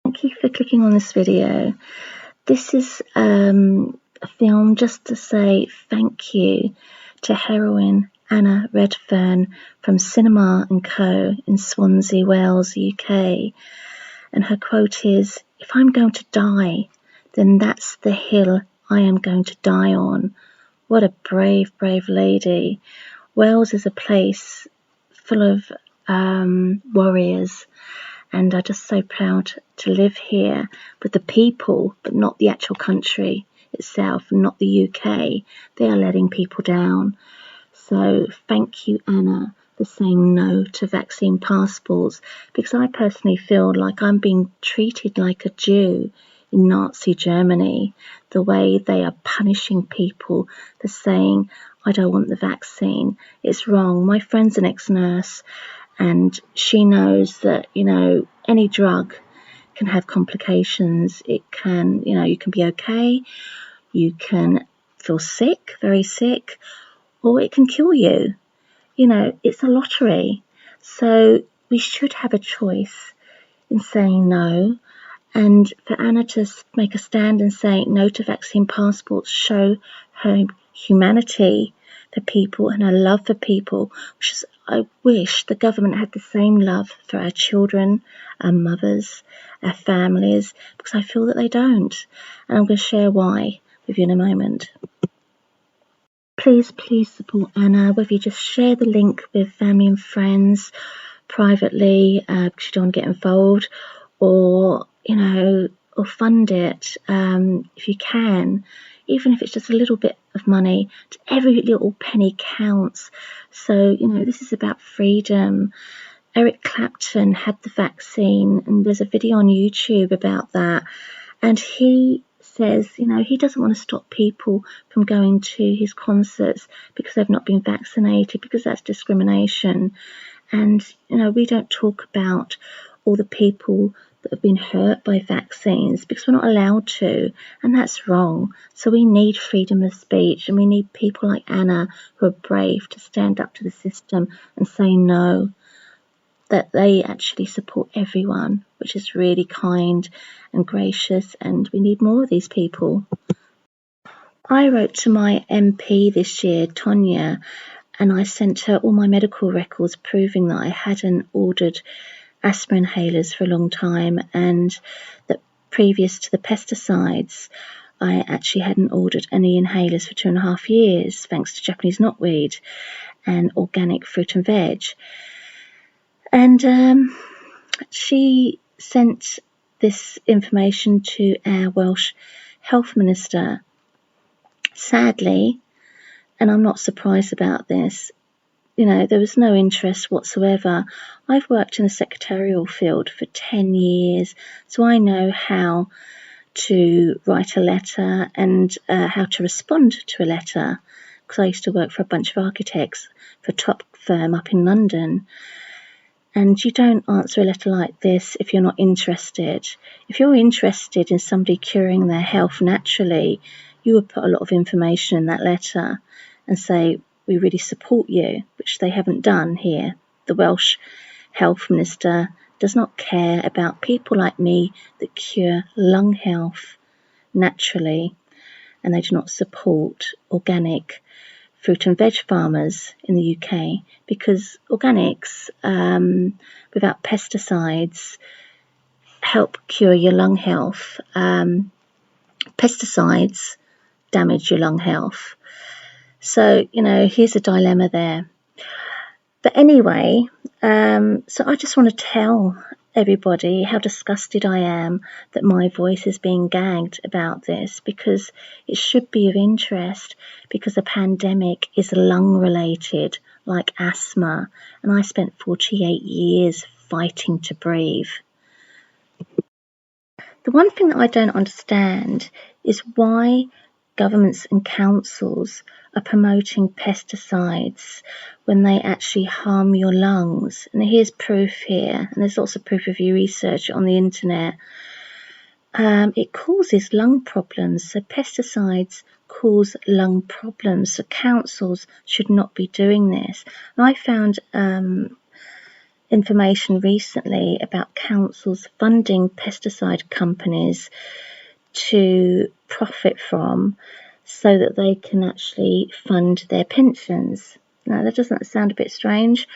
Thank you for clicking on this video. This is a film just to say thank you to heroine Anna Redfern from Cinema & Co in Swansea, Wales, UK. And her quote is, "If I'm going to die, then that's the hill I am going to die on." What a brave, brave lady. Wales is a place full of warriors, and I'm just so proud to live here with the people, but not the actual country itself, not the UK. They are letting people down. So thank you, Anna, for saying no to vaccine passports, because I personally feel like I'm being treated like a Jew in Nazi Germany, the way they are punishing people for saying, I don't want the vaccine. It's wrong. My friend's an ex-nurse, and she knows that, any drug can have complications. It can, you can be okay, you can feel sick, very sick, or it can kill you. It's a lottery. So we should have a choice in saying no. And for Anna to make a stand and say no to vaccine passports show her humanity for people and her love for people, which is, I wish the government had the same love for our children, our mothers, our families, because I feel that they don't. And I'm going to share why with you in a moment. Please support Anna, whether you just share the link with family and friends privately, because you don't want to get involved, or or fund it if you can, even if it's just a little bit of money. Every little penny counts. So this is about freedom. Eric Clapton had the vaccine, and there's a video on YouTube about that, and he says he doesn't want to stop people from going to his concerts because they've not been vaccinated, because that's discrimination. And we don't talk about all the people that have been hurt by vaccines because we're not allowed to, and that's wrong. So we need freedom of speech, and we need people like Anna who are brave to stand up to the system and say no, that they actually support everyone, which is really kind and gracious, and we need more of these people. I wrote to my MP this year, Tonya, and I sent her all my medical records proving that I hadn't ordered asthma inhalers for a long time, and that previous to the pesticides, I actually hadn't ordered any inhalers for 2.5 years, thanks to Japanese knotweed and organic fruit and veg. And she sent this information to our Welsh Health Minister. Sadly, and I'm not surprised about this, there was no interest whatsoever. I've worked in the secretarial field for 10 years, so I know how to write a letter and how to respond to a letter, because I used to work for a bunch of architects for a top firm up in London. And you don't answer a letter like this if you're not interested. If you're interested in somebody curing their health naturally, you would put a lot of information in that letter and say, we really support you, which they haven't done here. The Welsh Health Minister does not care about people like me that cure lung health naturally, and they do not support organic fruit and veg farmers in the UK, because organics without pesticides help cure your lung health. Pesticides damage your lung health. So, here's a dilemma there. But anyway, so I just want to tell everybody how disgusted I am that my voice is being gagged about this, because it should be of interest, because a pandemic is lung related, like asthma, and I spent 48 years fighting to breathe. The one thing that I don't understand is why governments and councils are promoting pesticides when they actually harm your lungs. And here's proof here, and there's lots of proof if you research it on the internet. It causes lung problems, so pesticides cause lung problems, so councils should not be doing this. And I found information recently about councils funding pesticide companies to profit from so that they can actually fund their pensions. Now, that doesn't sound a bit strange?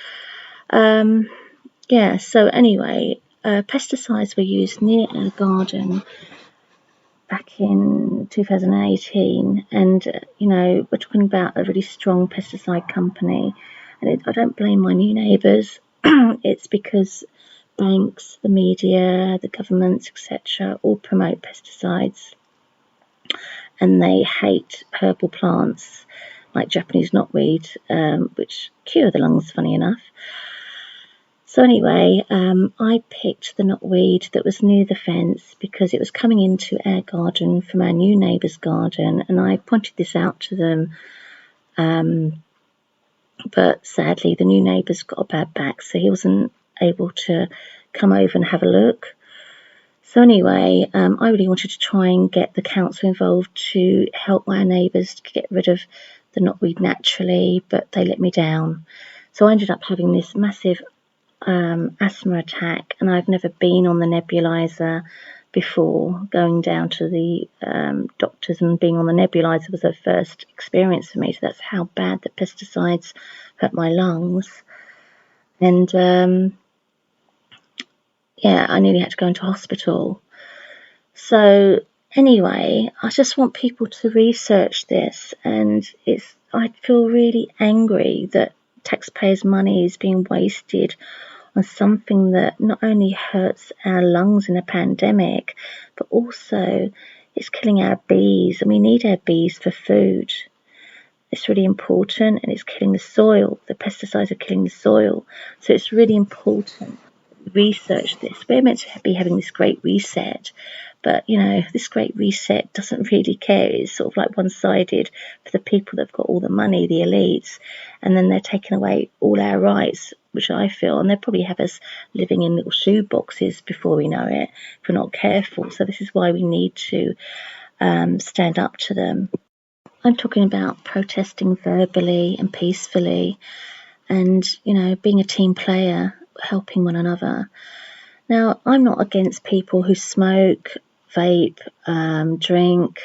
Yeah, so anyway, pesticides were used near our garden back in 2018, and we're talking about a really strong pesticide company, and I don't blame my new neighbours. It's because banks, the media, the governments, etc., all promote pesticides, and they hate herbal plants like Japanese knotweed, which cure the lungs, funny enough. So anyway, I picked the knotweed that was near the fence because it was coming into our garden from our new neighbour's garden, and I pointed this out to them. But sadly, the new neighbour's got a bad back, so he wasn't able to come over and have a look. So anyway, I really wanted to try and get the council involved to help my neighbours to get rid of the knotweed naturally, but they let me down. So I ended up having this massive asthma attack, and I've never been on the nebulizer before. Going down to the doctors and being on the nebulizer was a first experience for me, so that's how bad the pesticides hurt my lungs. And I nearly had to go into hospital. So anyway, I just want people to research this, and I feel really angry that taxpayers' money is being wasted on something that not only hurts our lungs in a pandemic, but also it's killing our bees, and we need our bees for food. It's really important, and it's killing the soil. The pesticides are killing the soil. So it's really important that we research this. We're meant to be having this great reset, but this great reset doesn't really care. It's sort of like one-sided for the people that've got all the money, the elites, and then they're taking away all our rights, which I feel, and they'll probably have us living in little shoe boxes before we know it if we're not careful. So this is why we need to stand up to them. I'm talking about protesting verbally and peacefully, and being a team player, helping one another. Now, I'm not against people who smoke, vape, drink,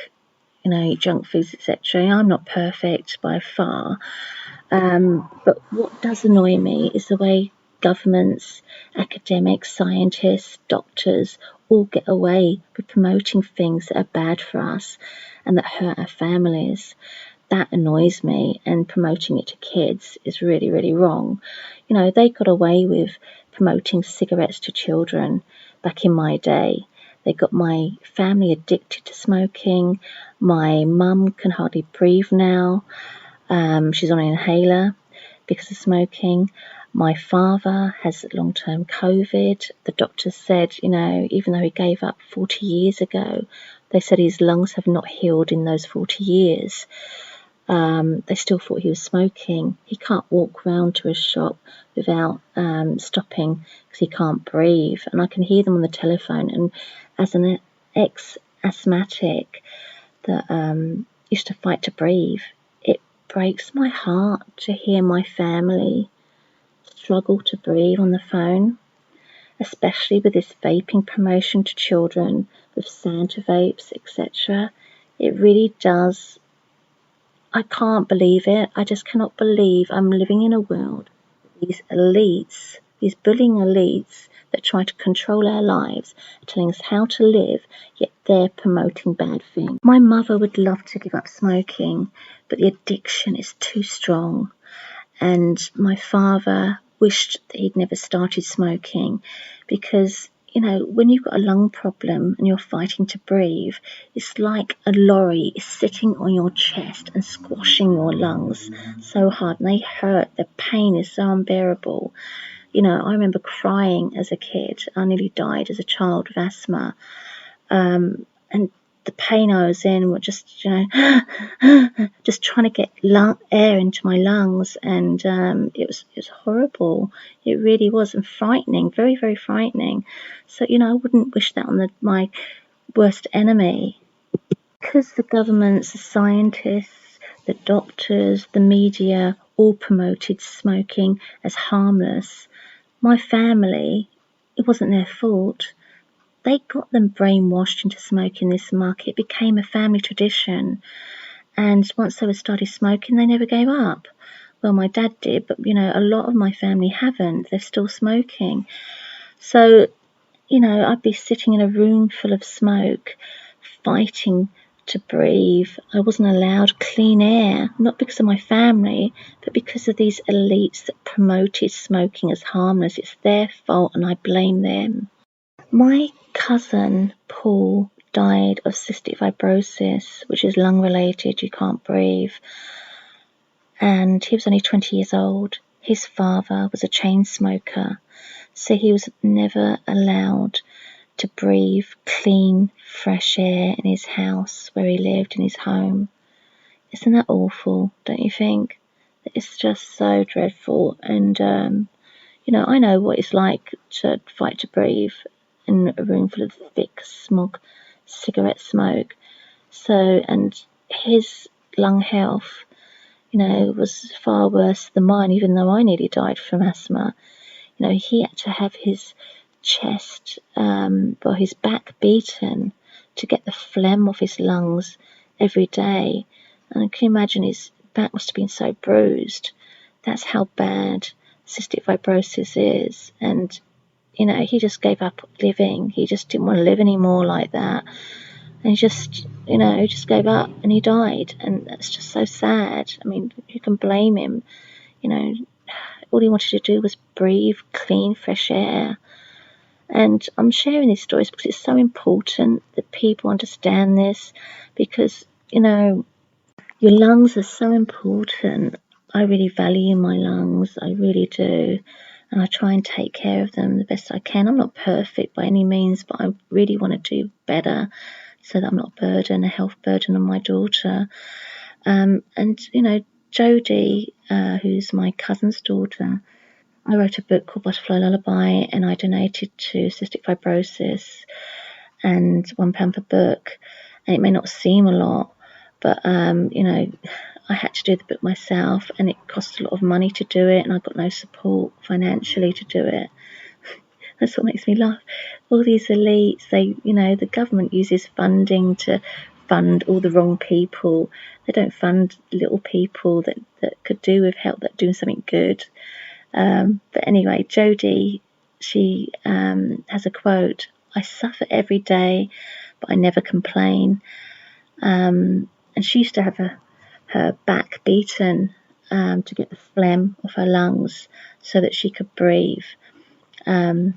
eat junk foods, etc. I'm not perfect by far. But what does annoy me is the way governments, academics, scientists, doctors all get away with promoting things that are bad for us and that hurt our families. That annoys me, and promoting it to kids is really, really wrong. They got away with promoting cigarettes to children back in my day. They got my family addicted to smoking. My mum can hardly breathe now. She's on an inhaler because of smoking. My father has long-term COVID. The doctors said, even though he gave up 40 years ago, they said his lungs have not healed in those 40 years. They still thought he was smoking. He can't walk round to a shop without stopping because he can't breathe. And I can hear them on the telephone. And as an ex-asthmatic that used to fight to breathe, it breaks my heart to hear my family struggle to breathe on the phone, especially with this vaping promotion to children with Santa vapes, etc. It really does. I can't believe it. I just cannot believe I'm living in a world with these elites, these bullying elites that try to control our lives, telling us how to live, yet they're promoting bad things. My mother would love to give up smoking, but the addiction is too strong. And my father wished that he'd never started smoking because, when you've got a lung problem and you're fighting to breathe, it's like a lorry is sitting on your chest and squashing your lungs so hard, and they hurt. The pain is so unbearable. I remember crying as a kid. I nearly died as a child with asthma. And the pain I was in was just, just trying to get air into my lungs, and it was horrible. It really was, and frightening, very, very frightening. So, I wouldn't wish that on my worst enemy. Because the governments, the scientists, the doctors, the media all promoted smoking as harmless, my family, it wasn't their fault. They got them brainwashed into smoking this muck. It became a family tradition. And once they started smoking, they never gave up. Well, my dad did, but, a lot of my family haven't. They're still smoking. So, I'd be sitting in a room full of smoke, fighting to breathe. I wasn't allowed clean air, not because of my family, but because of these elites that promoted smoking as harmless. It's their fault, and I blame them. My cousin, Paul, died of cystic fibrosis, which is lung-related, you can't breathe. And he was only 20 years old. His father was a chain smoker, so he was never allowed to breathe clean, fresh air in his house where he lived, in his home. Isn't that awful, don't you think? It's just so dreadful. And, I know what it's like to fight to breathe in a room full of thick smog, cigarette smoke. So, and his lung health, was far worse than mine, even though I nearly died from asthma. He had to have his chest, or his back beaten to get the phlegm off his lungs every day. And can you imagine, his back must have been so bruised. That's how bad cystic fibrosis is. And, he just gave up living. He just didn't want to live anymore like that. And he just gave up and he died. And that's just so sad. I mean, who can blame him? All he wanted to do was breathe clean, fresh air. And I'm sharing these stories because it's so important that people understand this, because, your lungs are so important. I really value my lungs. I really do. And I try and take care of them the best I can. I'm not perfect by any means, but I really want to do better so that I'm not a health burden on my daughter. And, Jodie, who's my cousin's daughter, I wrote a book called Butterfly Lullaby, and I donated to cystic fibrosis, and £1 per book. And it may not seem a lot, but, I had to do the book myself, and it cost a lot of money to do it, and I got no support financially to do it. That's what makes me laugh. All these elites, the government uses funding to fund all the wrong people. They don't fund little people that could do with help, that doing something good. But anyway, Jodie, she has a quote: "I suffer every day, but I never complain." And she used to have her back beaten to get the phlegm off her lungs so that she could breathe. That's.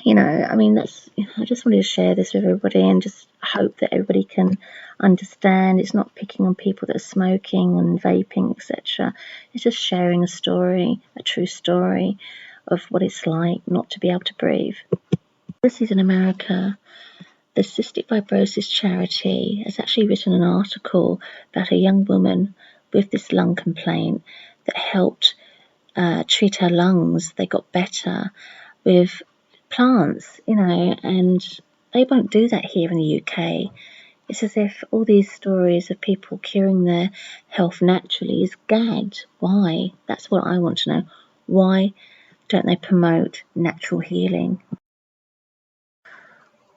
I just wanted to share this with everybody and just hope that everybody can understand. It's not picking on people that are smoking and vaping, etc. It's just sharing a story, a true story of what it's like not to be able to breathe. This is in America. The Cystic Fibrosis Charity has actually written an article about a young woman with this lung complaint that helped treat her lungs. They got better with plants, and they won't do that here in the UK. It's as if all these stories of people curing their health naturally is gagged. Why? That's what I want to know. Why don't they promote natural healing?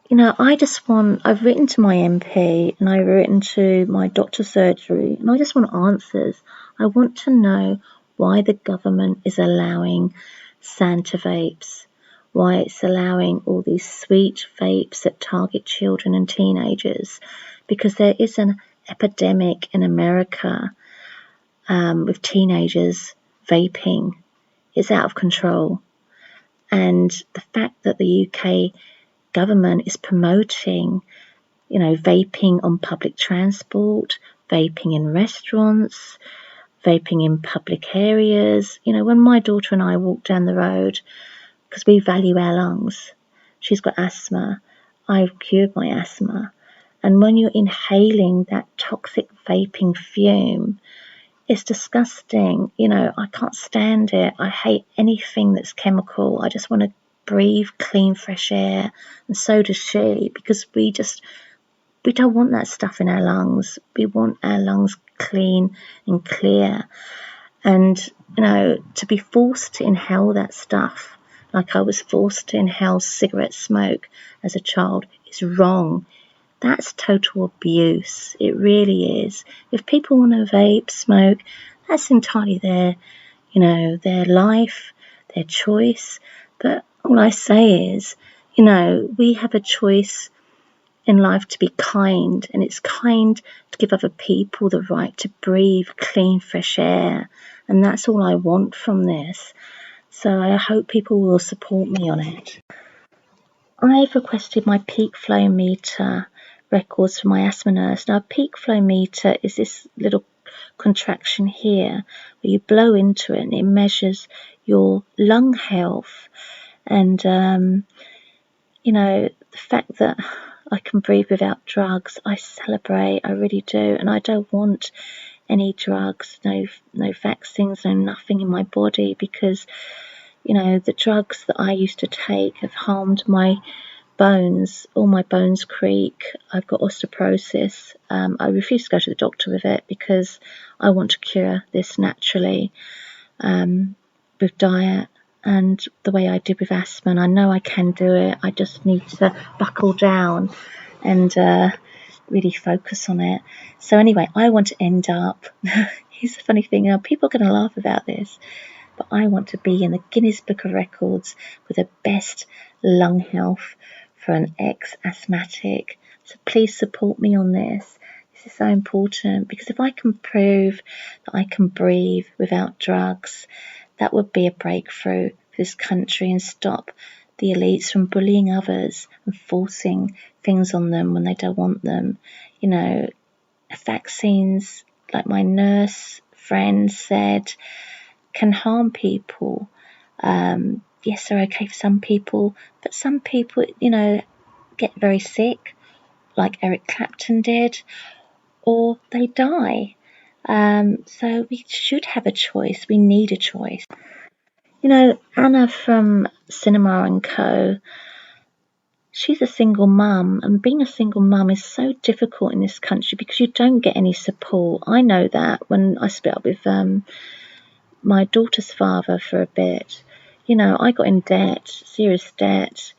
I've written to my MP and I've written to my doctor's surgery, and I just want answers. I want to know why the government is allowing Santa vapes, why it's allowing all these sweet vapes that target children and teenagers, because there is an epidemic in America with teenagers vaping. It's out of control. And the fact that the UK government is promoting, vaping on public transport, vaping in restaurants, vaping in public areas. When my daughter and I walk down the road, because we value our lungs, she's got asthma, I've cured my asthma, and when you're inhaling that toxic vaping fume, it's disgusting. I can't stand it. I hate anything that's chemical. I just want to breathe clean, fresh air, and so does she, because we don't want that stuff in our lungs. We want our lungs clean and clear. And, to be forced to inhale that stuff like I was forced to inhale cigarette smoke as a child, is wrong. That's total abuse. It really is. If people want to vape, smoke, that's entirely their life, their choice. But all I say is, we have a choice in life to be kind, and it's kind to give other people the right to breathe clean, fresh air. And that's all I want from this. So I hope people will support me on it. I've requested my peak flow meter records for my Asthma Nurse. Now, a peak flow meter is this little contraction here where you blow into it and it measures your lung health. And, the fact that I can breathe without drugs, I celebrate, I really do. And I don't want any drugs, no vaccines, no nothing in my body, because the drugs that I used to take have harmed my bones. All my bones creak. I've got osteoporosis. I refuse to go to the doctor with it because I want to cure this naturally with diet and the way I did with asthma. And I know I can do it. I just need to buckle down and really focus on it. So anyway, I want to end up, here's the funny thing, people are going to laugh about this, but I want to be in the Guinness Book of Records with the best lung health for an ex-asthmatic. So please support me on this. This is so important, because if I can prove that I can breathe without drugs, that would be a breakthrough for this country and stop the elites from bullying others and forcing things on them when they don't want them. Vaccines, like my nurse friend said, can harm people. Yes, they're okay for some people, but some people, get very sick, like Eric Clapton did, or they die. So we should have a choice. We need a choice. Anna from Cinema & Co., she's a single mum, and being a single mum is so difficult in this country because you don't get any support. I know that when I split up with my daughter's father for a bit. I got in debt, serious debt.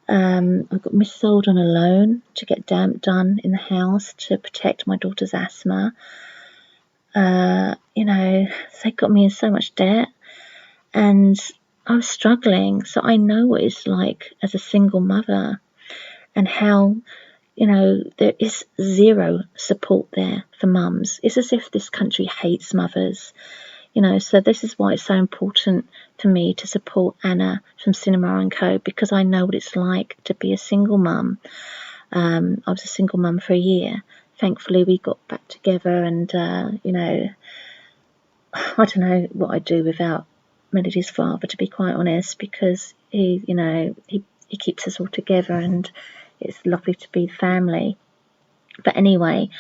I got mis-sold on a loan to get damp done in the house to protect my daughter's asthma. So they got me in so much debt, and I was struggling. So I know what it's like as a single mother, and how, there is zero support there for mums. It's as if this country hates mothers. So this is why it's so important for me to support Anna from Cinema & Co., because I know what it's like to be a single mum. I was a single mum for a year. Thankfully, we got back together, and, I don't know what I'd do without Melody's father, to be quite honest, because he keeps us all together, and it's lovely to be family. But anyway,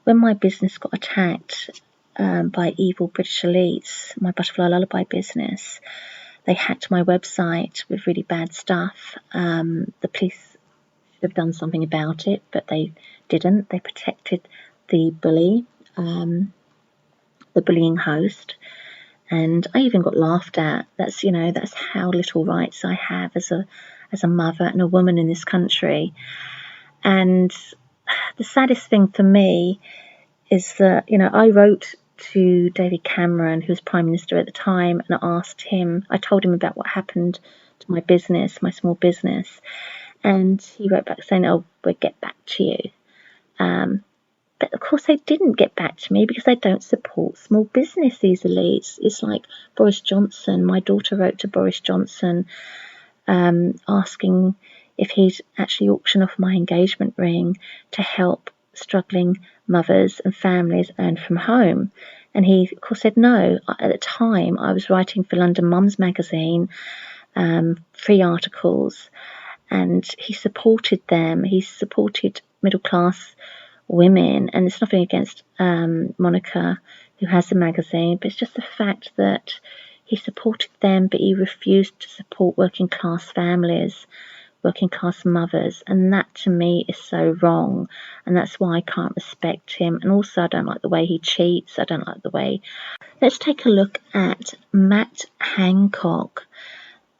when my business got attacked by evil British elites, my Butterfly Lullaby business, they hacked my website with really bad stuff. The police should have done something about it, but they didn't. They protected the bully, the bullying host, and I even got laughed at. That's how little rights I have as a mother and a woman in this country. And the saddest thing for me is that, I wrote to David Cameron, who was Prime Minister at the time, and I told him about what happened to my business, my small business. And he wrote back saying, "Oh, we'll get back to you." But of course they didn't get back to me, because they don't support small business, these elites. It's like Boris Johnson. My daughter wrote to Boris Johnson asking if he'd actually auction off my engagement ring to help struggling mothers and families earn from home. And he, of course, said no. At the time, I was writing for London Mums magazine, 3 articles, and he supported them. He supported middle-class women, and it's nothing against Monica, who has the magazine, but it's just the fact that he supported them, but he refused to support working-class families, working-class mothers, and that to me is so wrong, and that's why I can't respect him. And also I don't like the way he cheats. I don't like the way... Let's take a look at Matt Hancock,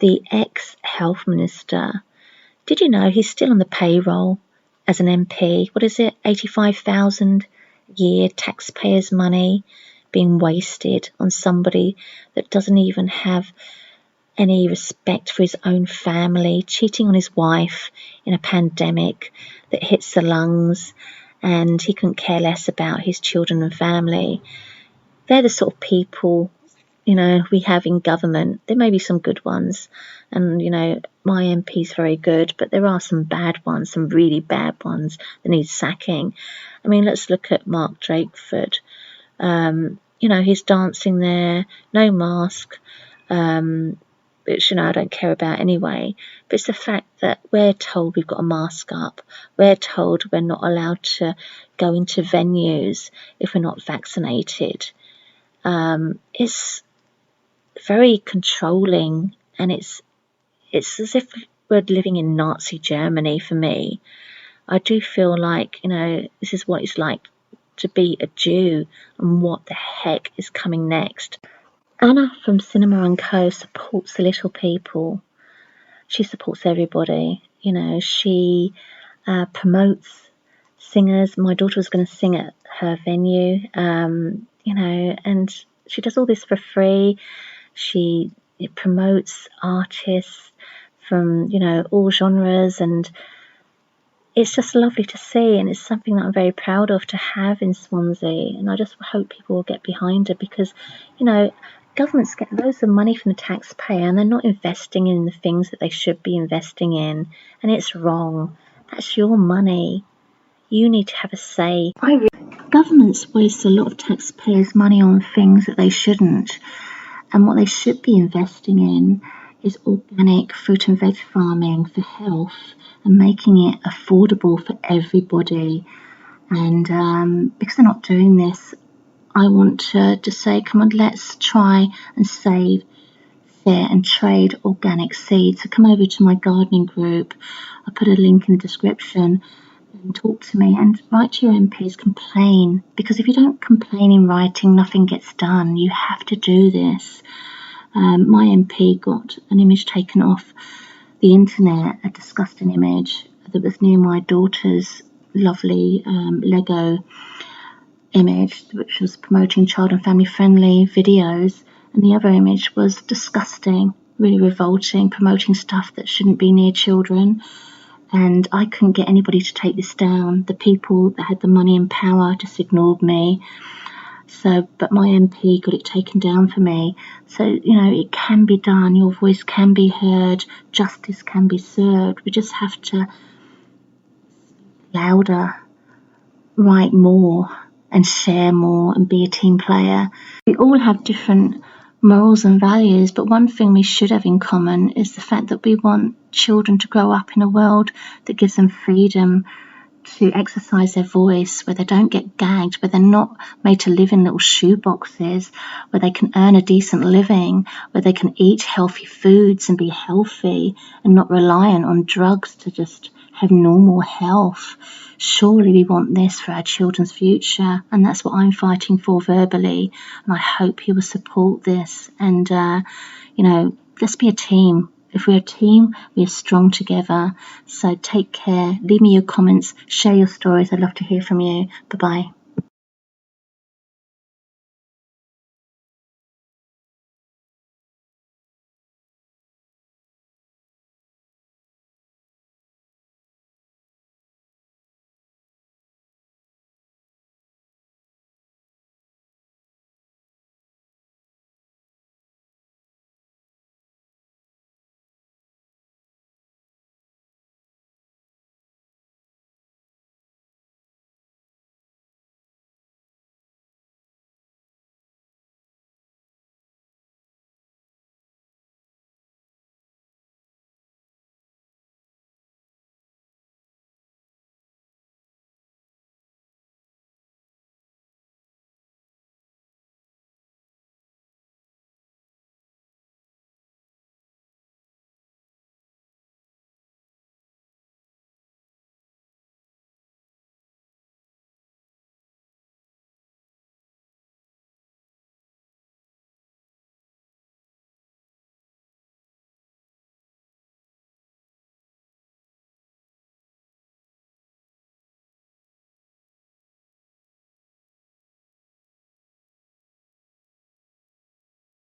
the ex-health minister. Did you know he's still on the payroll as an MP? What is it, 85,000 a year taxpayers' money being wasted on somebody that doesn't even have any respect for his own family, cheating on his wife in a pandemic that hits the lungs, and he couldn't care less about his children and family. They're the sort of people, we have in government. There may be some good ones, and, my MP's very good, but there are some bad ones, some really bad ones that need sacking. I mean, let's look at Mark Drakeford. He's dancing there, no mask, which, I don't care about anyway. But it's the fact that we're told we've got a mask up. We're told we're not allowed to go into venues if we're not vaccinated. It's very controlling, and it's as if we're living in Nazi Germany for me. I do feel like, this is what it's like to be a Jew, and what the heck is coming next. Anna from Cinema & Co. supports the little people. She supports everybody. She promotes singers. My daughter was going to sing at her venue, and she does all this for free. She promotes artists from, all genres, and it's just lovely to see, and it's something that I'm very proud of to have in Swansea, and I just hope people will get behind it, because, governments get loads of money from the taxpayer, and they're not investing in the things that they should be investing in, and it's wrong. That's your money. You need to have a say. Governments waste a lot of taxpayers' money on things that they shouldn't, and what they should be investing in is organic fruit and veg farming for health, and making it affordable for everybody. And because they're not doing this, I want to say, come on, let's try and save, fair and trade organic seeds. So come over to my gardening group. I'll put a link in the description, and talk to me, and write to your MPs, complain, because if you don't complain in writing, nothing gets done. You have to do this. My MP got an image taken off the internet, a disgusting image that was near my daughter's lovely Lego image, which was promoting child and family friendly videos, and the other image was disgusting, really revolting, promoting stuff that shouldn't be near children. And I couldn't get anybody to take this down. The people that had the money and power just ignored me. But my MP got it taken down for me. So, it can be done. Your voice can be heard. Justice can be served. We just have to louder, write more, and share more, and be a team player. We all have different morals and values, but one thing we should have in common is the fact that we want children to grow up in a world that gives them freedom to exercise their voice, where they don't get gagged, where they're not made to live in little shoe boxes, where they can earn a decent living, where they can eat healthy foods and be healthy and not reliant on drugs to just have normal health. Surely we want this for our children's future, and that's what I'm fighting for verbally, and I hope you will support this. And let's be a team. If we're a team, we are strong together. So take care. Leave me your comments. Share your stories. I'd love to hear from you. Bye-bye.